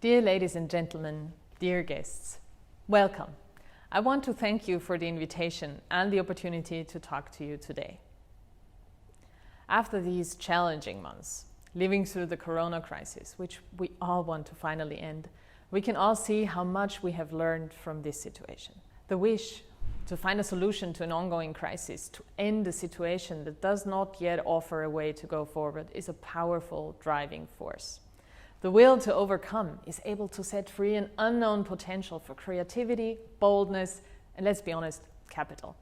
Dear ladies and gentlemen, dear guests, welcome. I want to thank you for the invitation and the opportunity to talk to you today. After these challenging months, living through the corona crisis, which we all want to finally end, we can all see how much we have learned from this situation. The wish to find a solution to an ongoing crisis, to end a situation that does not yet offer a way to go forward, is a powerful driving force. The will to overcome is able to set free an unknown potential for creativity, boldness, and let's be honest, capital.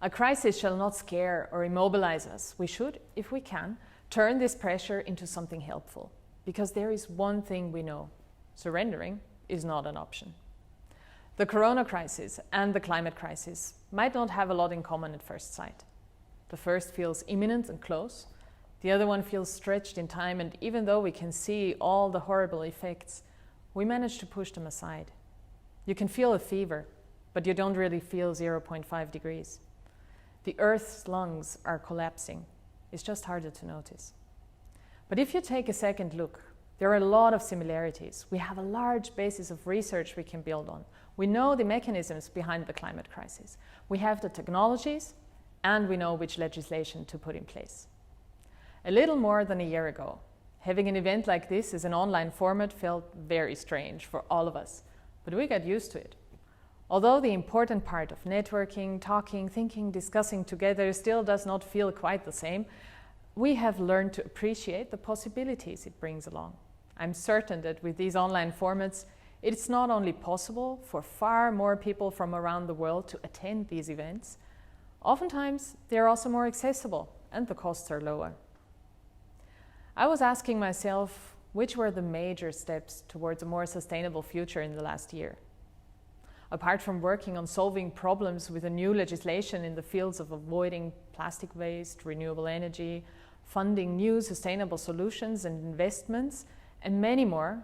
A crisis shall not scare or immobilize us. We should, if we can, turn this pressure into something helpful. Because there is one thing we know: surrendering is not an option. The corona crisis and the climate crisis might not have a lot in common at first sight. The first feels imminent and close. The other one feels stretched in time, and even though we can see all the horrible effects, we manage to push them aside. You can feel a fever, but you don't really feel 0.5 degrees. The Earth's lungs are collapsing. It's just harder to notice. But if you take a second look, there are a lot of similarities. We have a large basis of research we can build on. We know the mechanisms behind the climate crisis. We have the technologies, and we know which legislation to put in place. A little more than a year ago, having an event like this as an online format felt very strange for all of us, but we got used to it. Although the important part of networking, talking, thinking, discussing together still does not feel quite the same, we have learned to appreciate the possibilities it brings along. I'm certain that with these online formats, it's not only possible for far more people from around the world to attend these events, oftentimes they're also more accessible and the costs are lower. I was asking myself which were the major steps towards a more sustainable future in the last year. Apart from working on solving problems with a new legislation in the fields of avoiding plastic waste, renewable energy, funding new sustainable solutions and investments, and many more,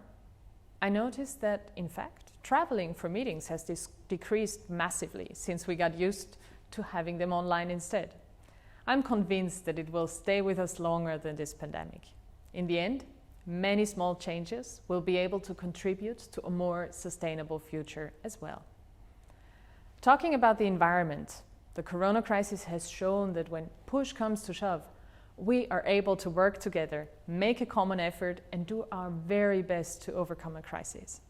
I noticed that, in fact, traveling for meetings has decreased massively since we got used to having them online instead. I'm convinced that it will stay with us longer than this pandemic. In the end, many small changes will be able to contribute to a more sustainable future as well. Talking about the environment, the corona crisis has shown that when push comes to shove, we are able to work together, make a common effort, and do our very best to overcome a crisis.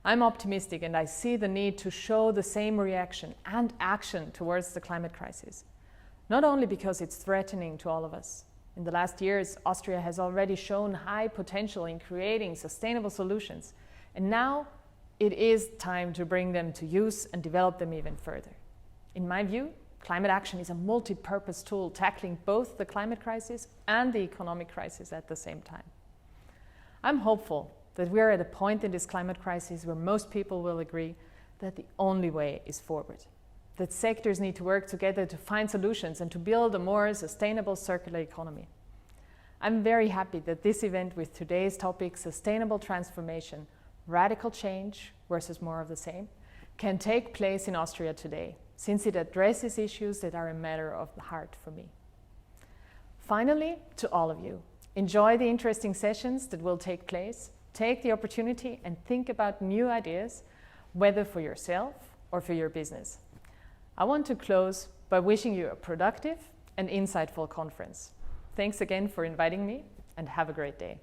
I'm optimistic, and I see the need to show the same reaction and action towards the climate crisis. Not only because it's threatening to all of us. In the last years, Austria has already shown high potential in creating sustainable solutions, and now it is time to bring them to use and develop them even further. In my view, climate action is a multi-purpose tool tackling both the climate crisis and the economic crisis at the same time. I'm hopeful that we are at a point in this climate crisis where most people will agree that the only way is forward, that sectors need to work together to find solutions and to build a more sustainable circular economy. I'm very happy that this event with today's topic, sustainable transformation, radical change versus more of the same, can take place in Austria today, since it addresses issues that are a matter of the heart for me. Finally, to all of you, enjoy the interesting sessions that will take place, take the opportunity and think about new ideas, whether for yourself or for your business. I want to close by wishing you a productive and insightful conference. Thanks again for inviting me, and have a great day.